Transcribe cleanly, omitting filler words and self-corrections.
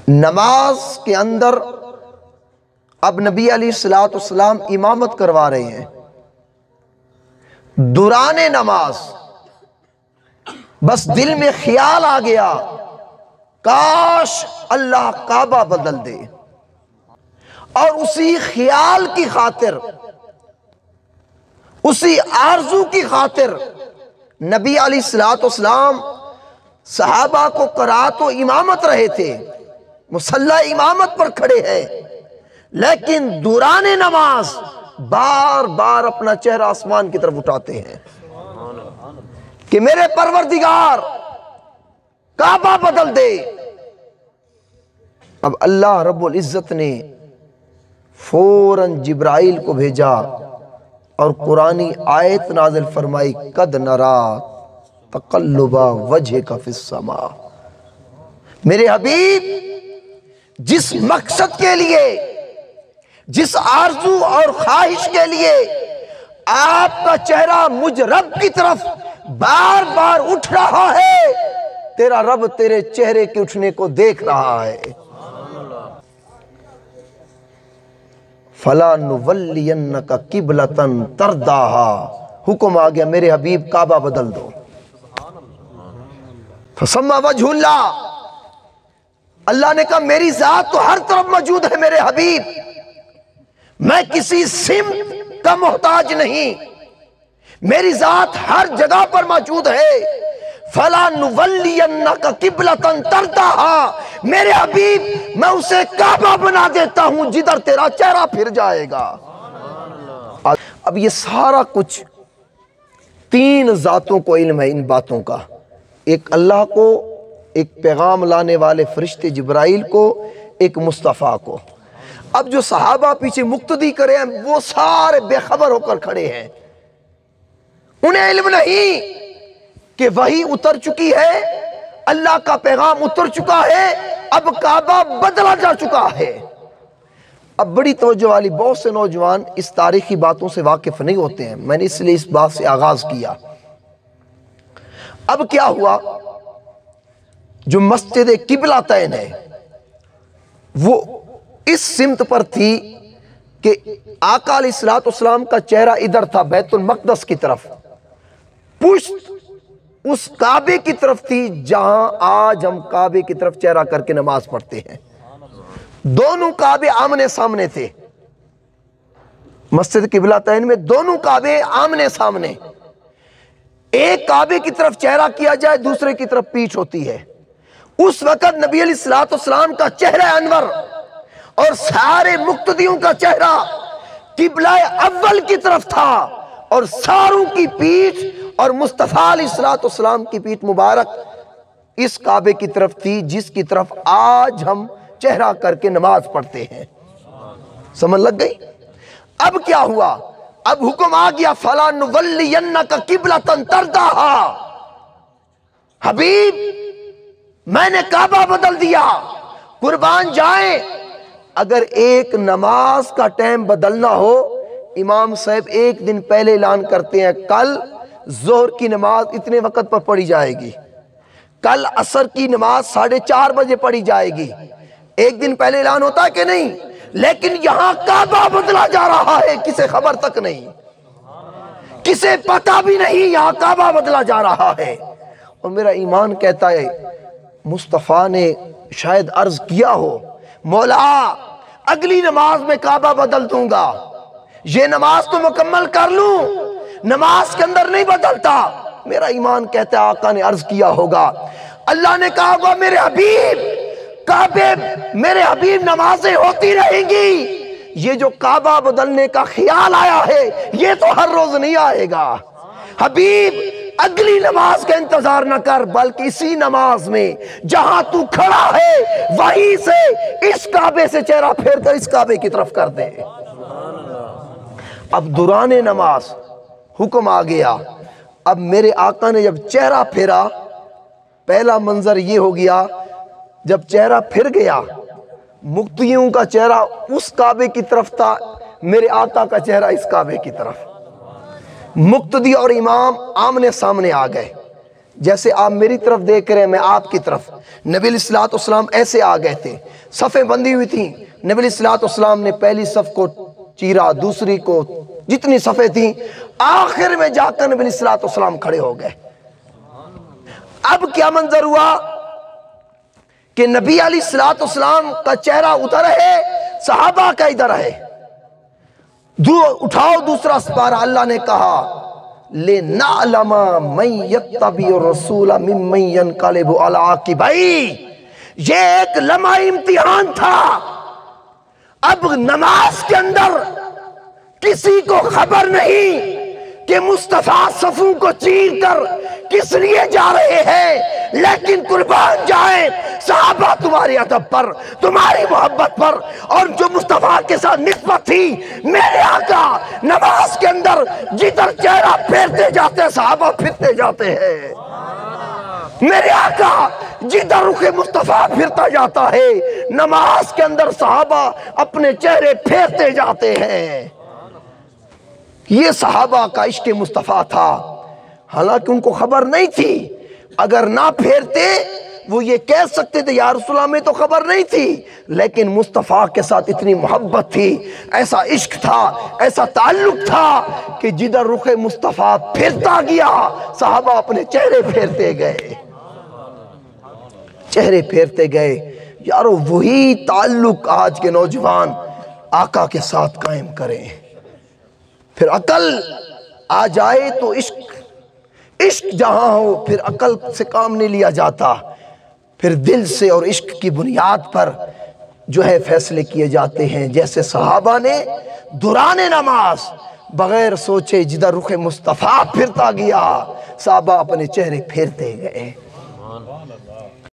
نماز کے اندر اب نبی علیہ السلام امامت کروا رہے ہیں. دوران نماز بس دل میں خیال آ گیا کاش اللہ کعبہ بدل دے، اور اسی خیال کی خاطر، اسی آرزو کی خاطر نبی علیہ السلام صحابہ کو قرات و امامت رہے تھے، مصلی امامت پر کھڑے ہیں، لیکن دوران نماز بار بار اپنا چہرہ آسمان کی طرف اٹھاتے ہیں کہ میرے پروردگار کعبہ بدل دے. اب اللہ رب العزت نے فوراً جبرائیل کو بھیجا اور قرآنی آیت نازل فرمائی، قد نرا تقلب وجہک فی السماء. میرے حبیب، جس مقصد کے لیے، جس آرزو اور خواہش کے لیے آپ کا چہرہ مجھ رب کی طرف بار بار اٹھ رہا ہے، تیرا رب تیرے چہرے کے اٹھنے کو دیکھ رہا ہے. فَلَا نُوَلِّيَنَّكَ قِبْلَةً تَرْضَاهَا. حکم آ گیا میرے حبیب کعبہ بدل دو. فَسَمَّا وَجْهُ اللَّهِ. اللہ نے کہا میری ذات تو ہر طرف موجود ہے میرے حبیب، میں کسی سمت کا محتاج نہیں، میری ذات ہر جگہ پر موجود ہے. فَلَا نُوَلِّيَنَّكَ قِبْلَةً تَرْضَاهَا. میرے حبیب میں اسے کعبہ بنا دیتا ہوں جدھر تیرا چہرہ پھر جائے گا. اب یہ سارا کچھ تین ذاتوں کو علم ہے ان باتوں کا، ایک اللہ کو، ایک پیغام لانے والے فرشتے جبرائیل کو، ایک مصطفیٰ کو. اب جو صحابہ پیچھے مقتدی کرے ہیں وہ سارے بے خبر ہو کر کھڑے ہیں، انہیں علم نہیں کہ وحی اتر چکی ہے، اللہ کا پیغام اتر چکا ہے، اب کعبہ بدلا جا چکا ہے. اب بڑی توجہ والی بہت سے نوجوان اس تاریخی باتوں سے واقف نہیں ہوتے ہیں، میں نے اس لیے اس بات سے آغاز کیا. اب کیا ہوا، جو مسجد قبلہ تین ہے وہ اس سمت پر تھی کہ آقا علیہ السلام کا چہرہ ادھر تھا بیت المقدس کی طرف، پشت اس کعبے کی طرف تھی جہاں آج ہم کعبے کی طرف چہرہ کر کے نماز پڑھتے ہیں. دونوں کعبے آمنے سامنے تھے، مسجد قبلہ تین میں دونوں کعبے آمنے سامنے. ایک کعبے کی طرف چہرہ کیا جائے، دوسرے کی طرف پیٹھ ہوتی ہے. اس وقت نبی علیہ السلام کا چہرہ انور اور سارے مقتدیوں کا چہرہ قبلہ اول کی طرف تھا، اور ساروں کی پیٹھ اور مصطفیٰ علیہ السلام کی پیٹھ مبارک اس کعبے کی طرف تھی جس کی طرف آج ہم چہرہ کر کے نماز پڑھتے ہیں. سمجھ لگ گئی؟ اب کیا ہوا، اب حکم آ گیا فَلَا نُوَلِّيَنَّكَ قِبْلَةً تَرْضَاهَا. حبیب میں نے کعبہ بدل دیا، قربان جائیں. اگر ایک نماز کا ٹائم بدلنا ہو، امام صاحب ایک دن پہلے اعلان کرتے ہیں کل ظہر کی نماز اتنے وقت پر پڑھی جائے گی، کل عصر کی نماز 4:30 بجے پڑھی جائے گی. ایک دن پہلے اعلان ہوتا ہے کہ نہیں؟ لیکن یہاں کعبہ بدلا جا رہا ہے، کسے خبر تک نہیں، کسے پتہ بھی نہیں، یہاں کعبہ بدلا جا رہا ہے. اور میرا ایمان کہتا ہے مصطفیٰ نے شاید عرض کیا ہو، مولا اگلی نماز میں کعبہ بدل دوں گا، یہ نماز تو مکمل کر لوں، نماز کے اندر نہیں بدلتا. میرا ایمان کہتا ہے آقا نے عرض کیا ہوگا، اللہ نے کہا ہوگا میرے حبیب کعبے، میرے حبیب نمازیں ہوتی رہیں گی، یہ جو کعبہ بدلنے کا خیال آیا ہے یہ تو ہر روز نہیں آئے گا. حبیب اگلی نماز کا انتظار نہ کر، بلکہ اسی نماز میں جہاں تو کھڑا ہے وہیں سے اس کعبے سے چہرہ پھیر کر اس کعبے کی طرف کر دے. اب دوران نماز حکم آ گیا. اب میرے آقا نے جب چہرہ پھیرا، پہلا منظر یہ ہو گیا، جب چہرہ پھر گیا مقتدیوں کا چہرہ اس کعبے کی طرف تھا، میرے آقا کا چہرہ اس کعبے کی طرف. مقتدی اور امام آمنے سامنے آ گئے، جیسے آپ میری طرف دیکھ رہے ہیں میں آپ کی طرف. نبی علیہ الصلوۃ والسلام ایسے آ گئے تھے, صفیں بندی ہوئی تھیں. نبی علیہ الصلوۃ والسلام نے پہلی صف کو چیرا, دوسری کو, جتنی صفیں تھیں, آخر میں جا کر نبی علیہ الصلوۃ والسلام کھڑے ہو گئے. اب کیا منظر ہوا کہ نبی علیہ الصلوۃ والسلام کا چہرہ ادھر ہے, صحابہ کا ادھر ہے. اٹھاؤ دوسرا سپارہ. اللہ نے کہا لِنَعْلَمَ مَنْ يَتَّبِعُ الرَّسُولَ مِمَّنْ يَنْقَلِبُ عَلَىٰ عَقِبَيْهِ. یہ ایک لمحہ امتحان تھا. اب نماز کے اندر کسی کو خبر نہیں کہ مصطفیٰ صفوں کو چیر کر کس لیے جا رہے ہیں, لیکن قربان جائیں صحابہ تمہاری ادب پر, تمہاری محبت پر, اور جو مصطفیٰ کے ساتھ نسبت تھی. میرے آقا نماز کے اندر جدھر چہرہ پھیرتے جاتے ہیں صحابہ پھرتے جاتے ہیں. میرے آقا جدھر رخ مصطفیٰ پھرتا جاتا ہے نماز کے اندر صحابہ اپنے چہرے پھیرتے جاتے ہیں. یہ صحابہ کا عشق مصطفیٰ تھا. حالانکہ ان کو خبر نہیں تھی, اگر نہ پھیرتے وہ یہ کہہ سکتے تھے یا رسول اللہ میں تو خبر نہیں تھی, لیکن مصطفیٰ کے ساتھ اتنی محبت تھی, ایسا عشق تھا, ایسا تعلق تھا کہ جدھر رخ مصطفیٰ پھرتا گیا صحابہ اپنے چہرے پھیرتے گئے, چہرے پھیرتے گئے. یارو وہی تعلق آج کے نوجوان آقا کے ساتھ قائم کریں. پھر عقل آ جائے تو عشق جہاں ہو پھر عقل سے کام نہیں لیا جاتا, پھر دل سے اور عشق کی بنیاد پر جو ہے فیصلے کیے جاتے ہیں. جیسے صحابہ نے دوران نماز بغیر سوچے جدھر رخ مصطفیٰ پھرتا گیا صحابہ اپنے چہرے پھیرتے گئے.